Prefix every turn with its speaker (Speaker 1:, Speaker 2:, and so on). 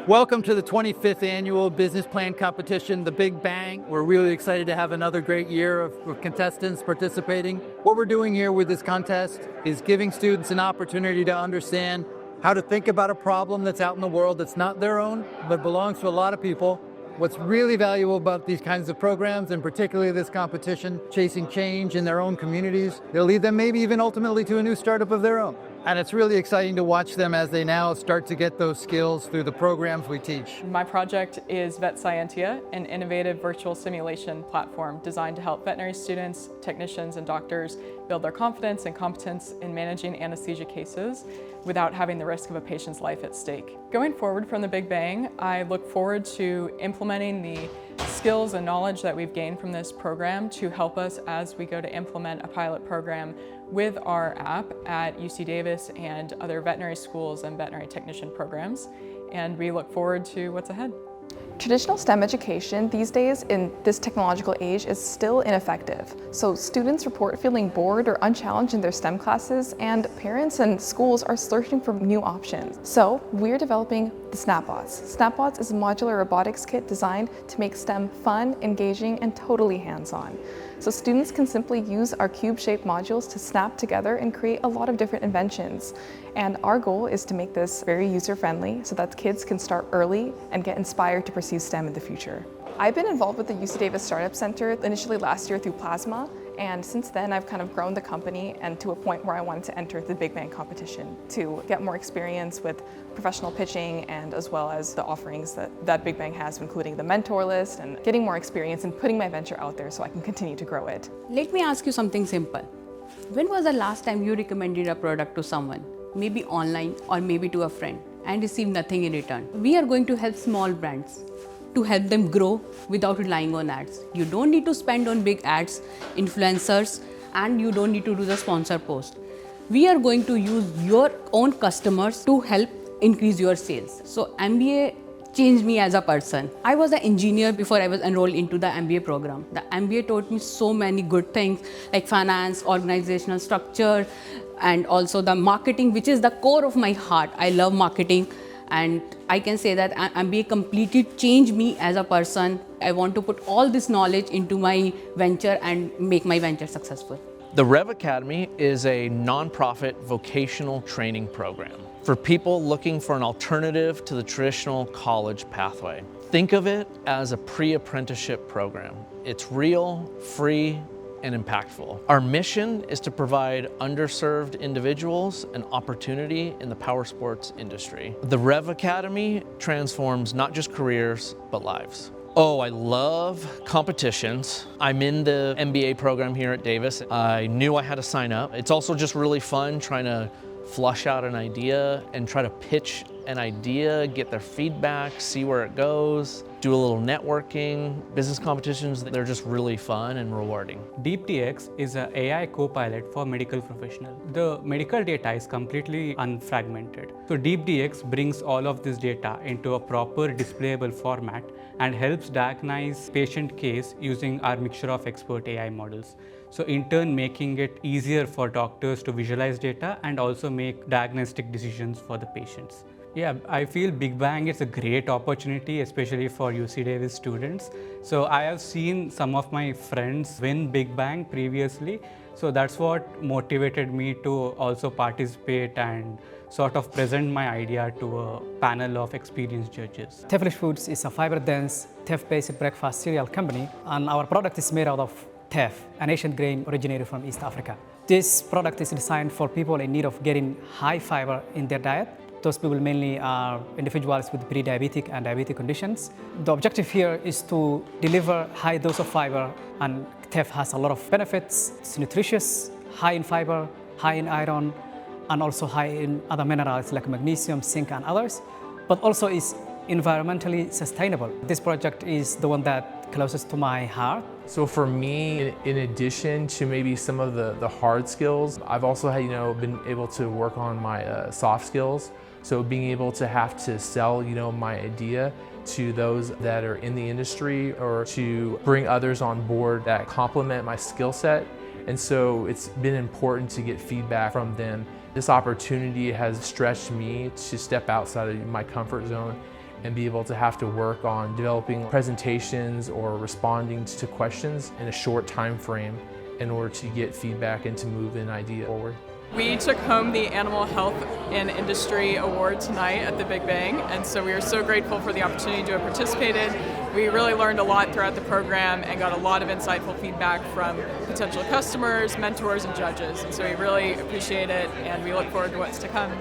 Speaker 1: Welcome to the 25th annual business plan competition, the Big Bang. We're really excited to have another great year of contestants participating. What we're doing here with this contest is giving students an opportunity to understand how to think about a problem that's out in the world that's not their own, but belongs to a lot of people. What's really valuable about these kinds of programs, and particularly this competition, chasing change in their own communities, they'll lead them maybe even ultimately to a new startup of their own. And it's really exciting to watch them as they now start to get those skills through the programs we teach.
Speaker 2: My project is Vet Scientia, an innovative virtual simulation platform designed to help veterinary students, technicians, and doctors build their confidence and competence in managing anesthesia cases without having the risk of a patient's life at stake. Going forward from the Big Bang, I look forward to implementing the skills and knowledge that we've gained from this program to help us as we go to implement a pilot program with our app at UC Davis and other veterinary schools and veterinary technician programs. And we look forward to what's ahead.
Speaker 3: Traditional STEM education these days in this technological age is still ineffective. So students report feeling bored or unchallenged in their STEM classes, and parents and schools are searching for new options. So we're developing the SnapBots. SnapBots is a modular robotics kit designed to make STEM fun, engaging, and totally hands-on. So students can simply use our cube-shaped modules to snap together and create a lot of different inventions. And our goal is to make this very user-friendly so that kids can start early and get inspired to pursue STEM in the future. I've been involved with the UC Davis Startup Center initially last year through Plasma, and since then I've kind of grown the company and to a point where I wanted to enter the Big Bang competition to get more experience with professional pitching and as well as the offerings that Big Bang has, including the mentor list and getting more experience and putting my venture out there so I can continue to grow it.
Speaker 4: Let me ask you something simple. When was the last time you recommended a product to someone, maybe online or maybe to a friend, and received nothing in return? We are going to help small brands to help them grow without relying on ads. You don't need to spend on big ads, influencers, and you don't need to do the sponsor post. We are going to use your own customers to help increase your sales. So MBA changed me as a person. I was an engineer before I was enrolled into the MBA program. The MBA taught me so many good things like finance, organizational structure, and also the marketing, which is the core of my heart. I love marketing. And I can say that MBA completely changed me as a person. I want to put all this knowledge into my venture and make my venture successful.
Speaker 5: The Rev Academy is a nonprofit vocational training program for people looking for an alternative to the traditional college pathway. Think of it as a pre-apprenticeship program. It's real, free, and impactful. Our mission is to provide underserved individuals an opportunity in the power sports industry. The Rev Academy transforms not just careers, but lives. Oh, I love competitions. I'm in the MBA program here at Davis. I knew I had to sign up. It's also just really fun trying to flush out an idea and try to pitch an idea, get their feedback, see where it goes, do a little networking. Business competitions, they're just really fun and rewarding.
Speaker 6: DeepDX is an AI co-pilot for medical professionals. The medical data is completely unfragmented. So DeepDX brings all of this data into a proper displayable format and helps diagnose patient case using our mixture of expert AI models. So in turn, making it easier for doctors to visualize data and also make diagnostic decisions for the patients. Yeah, I feel Big Bang is a great opportunity, especially for UC Davis students. So I have seen some of my friends win Big Bang previously. So that's what motivated me to also participate and sort of present my idea to a panel of experienced judges.
Speaker 7: Teflish Foods is a fiber-dense, teff-based breakfast cereal company, and our product is made out of teff, an Asian grain originated from East Africa. This product is designed for people in need of getting high fiber in their diet. Those people mainly are individuals with pre-diabetic and diabetic conditions. The objective here is to deliver high dose of fiber, and teff has a lot of benefits. It's nutritious, high in fiber, high in iron, and also high in other minerals like magnesium, zinc, and others, but also is environmentally sustainable. This project is the one that closest to my heart.
Speaker 8: So for me, in addition to maybe some of the hard skills, I've also had, been able to work on my soft skills. So being able to have to sell, my idea to those that are in the industry or to bring others on board that complement my skill set. And so it's been important to get feedback from them. This opportunity has stretched me to step outside of my comfort zone and be able to have to work on developing presentations or responding to questions in a short time frame in order to get feedback and to move an idea forward.
Speaker 2: We took home the Animal Health and Industry Award tonight at the Big Bang, and so we are so grateful for the opportunity to have participated. We really learned a lot throughout the program and got a lot of insightful feedback from potential customers, mentors, and judges, and so we really appreciate it, and we look forward to what's to come.